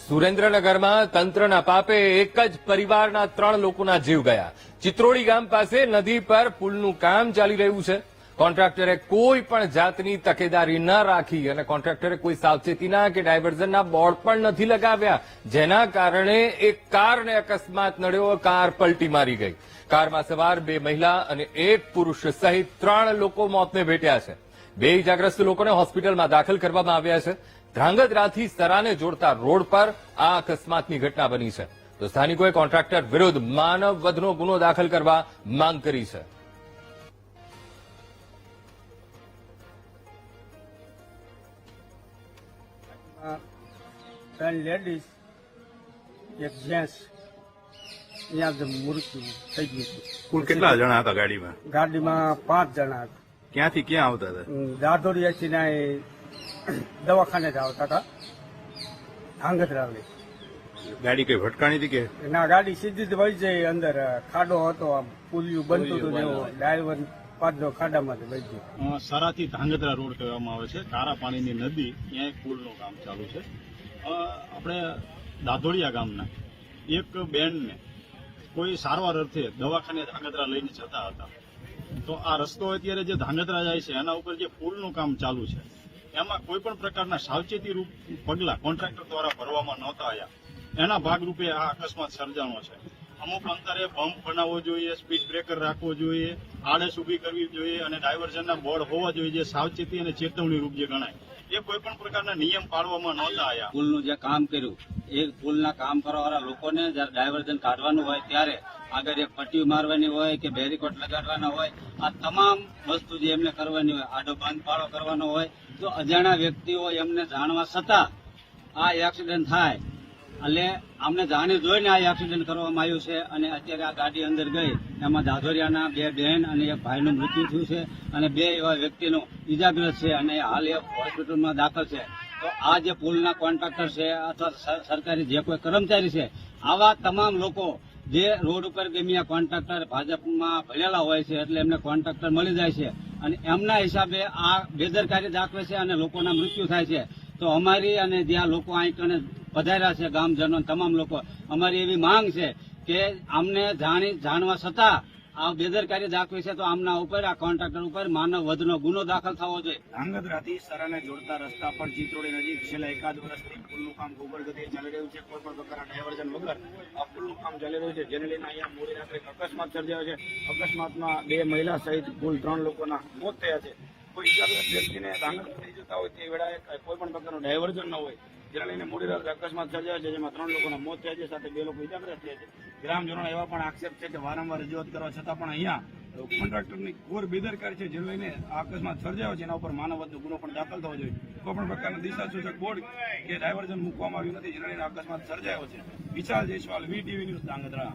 સુરેન્દ્રનગરમાં તંત્રના પાપે એક જ પરિવારના 3 લોકોના જીવ ગયા। ચિત્રોડી ગામ પાસે નદી પર પુલનું કામ ચાલી રહ્યું છે। કોન્ટ્રાક્ટરે કોઈ પણ જાતની તકેદારી ન રાખી અને કોન્ટ્રાક્ટરે કોઈ સાવચેતીના કે ડાયવર્ઝનના બોર્ડ પણ નથી લગાવ્યા, જેના કારણે એક કારને અકસ્માત નડ્યો। કાર પલટી મારી ગઈ। કારમાં સવાર 2 મહિલા અને 1 પુરુષ સહિત 3 લોકો મોતને ભેટ્યા છે। 2 ઇજાગ્રસ્ત લોકોને હોસ્પિટલમાં દાખલ કરવામાં આવ્યા છે। ધ્રાંગધ્રાથી સરાને જોડતા રોડ પર આ અકસ્માતની ઘટના બની છે, તો સ્થાનિકોએ કોન્ટ્રાક્ટર વિરુદ્ધ માનવ વધનો ગુનો દાખલ કરવા માંગ કરી છે। ત્રણ લેડીઝ એક જેન્ટ્સ અહીંયા જ મૃત્યુ થઈ ગયું હતું। કુલ કેટલા જણા હતા ગાડીમાં? ગાડીમાં 5 જણા હતા। ક્યાંથી ક્યાં આવતા હતા? દાદોડિયાથી ના દવાખાને જ આવતા હતા, આંગતરાવલી। ગાડી કઈ ભટકાણી હતી કે ના, ગાડી સીધી જ વહી જઈ અંદર ખાડો હતો, આમ પુલિયું બનતું હતું ને એવું ડાયવર પાછો ખાડામાં વહી ગયો। સરાથી ધાંગધ્રા રોડ કહેવામાં આવે છે, ખારા પાણીની નદી, ત્યાં એક પુલનું કામ ચાલુ છે। આપણે દાદોડિયા ગામના એક બેનને કોઈ સારવાર અર્થે દવાખાને ધાંગધ્રા લઈને જતા હતા, તો આ રસ્તો અત્યારે જે ધાંગધ્રા જાય છે એના ઉપર જે પુલનું કામ ચાલુ છે એમાં કોઈ પણ પ્રકારના સાવચેતી રૂપ પગલા કોન્ટ્રાક્ટર દ્વારા ભરવામાં નહોતા આવ્યા। એના ભાગરૂપે આ અકસ્માત સર્જાણો છે। અમુક અંતરે બમ્પ બનાવવો જોઈએ, સ્પીડ બ્રેકર રાખવો જોઈએ, આડસ ઉભી કરવી જોઈએ અને ડાયવર્ઝનના બોર્ડ હોવા જોઈએ જે સાવચેતી અને ચેતવણી રૂપ જે ગણાય, એ કોઈ પણ પ્રકારના નિયમ પાળવામાં નહોતા આવ્યા। પુલનું જે કામ કર્યું એ પુલના કામ કરવાવાળા લોકોને જયારે ડાયવર્ઝન કાઢવાનું હોય ત્યારે આગળ એક પટ્ટી મારવાની હોય કે બેરીકોટ લગાડવાના હોય, આ તમામ વસ્તુ જે એમને કરવાની હોય, આડો બાંધ પાળો કરવાનો હોય, તો અજાણ્યા વ્યક્તિઓ એમને જાણવા છતાં આ એક્સિડન્ટ થાય એટલે અમને જાણી જોઈને આ એક્સિડન્ટ કરવામાં આવ્યું છે। અને અત્યારે આ ગાડી અંદર ગઈ એમાં દાદોરિયાના 2 બહેન અને એક ભાઈનું મૃત્યુ થયું છે અને 2 એવા વ્યક્તિનો ઇજાગ્રસ્ત છે અને હાલ એ હોસ્પિટલમાં દાખલ છે। તો આ જે પુલના કોન્ટ્રાક્ટર છે અથવા સરકારી જે કોઈ કર્મચારી છે, આવા તમામ લોકો જે રોડ ઉપર ગમે કોન્ટ્રાક્ટર ભાજપમાં ભરેલા હોય છે એટલે એમને કોન્ટ્રાક્ટર મળી જાય છે અને એમના હિસાબે આ બેદરકારી દાખવે છે અને લોકોના મૃત્યુ થાય છે। તો અમારી અને જ્યાં લોકો અહીં કને પધાર્યા છે ગામજનો તમામ લોકો, અમારી એવી માંગ છે કે અમને જાણવા છતાં આ બેદરકારી દાખવી છે, તો આમના ઉપર આ કોન્ટ્રાક્ટર ઉપર માનવ વધનો ગુનો દાખલ થવો જોઈએ। ધાંગધ્રાથી સરાને જોડતા રસ્તા પર ચિત્રોડી નજીક છેલ્લા 1 વર્ષથી પુલનું કામ ઉગ્ર ગતિએ ચાલી રહ્યું છે। કોઈ પણ પ્રકારના ડાયવર્ઝન વગર આ પુલનું કામ ચાલી રહ્યું છે, જેને લઈને અહીંયા મોડી રાત્રે અકસ્માત સર્જાયો છે। અકસ્માતમાં 2 મહિલા સહિત કુલ 3 લોકોના મોત થયા છે। કોઈ ઇજાગ્રસ્ત વ્યક્તિને ધાંગધ્રા થઈ જતા હોય તે વેળાએ કોઈ પણ પ્રકારનું ડાયવર્ઝન ન હોય, જેના લઈને મોડી રાત્રે અકસ્માત સર્જાયો છે, જેમાં 3 લોકોના મોત થયા છે, સાથે 2 લોકો ઇજાગ્રસ્ત થયા છે। ગ્રામજનોના એવા પણ આક્ષેપ છે કે વારંવાર રજૂઆત કરવા છતાં પણ અહીંયા કોન્ટ્રાક્ટરની ઘોર બેદરકારી છે, જેને લઈને આ અકસ્માત સર્જાયો છે, એના ઉપર માનવ વધનો ગુનો પણ દાખલ થવો જોઈએ। કોઈ પણ પ્રકારના દિશાસૂચક બોર્ડ કે ડાયવર્ઝન મૂકવામાં આવ્યું નથી, જેના લઈને અકસ્માત સર્જાયો છે। વિશાલ જયસ્વાલ, VTV ન્યૂઝ, ધાંગધ્રા।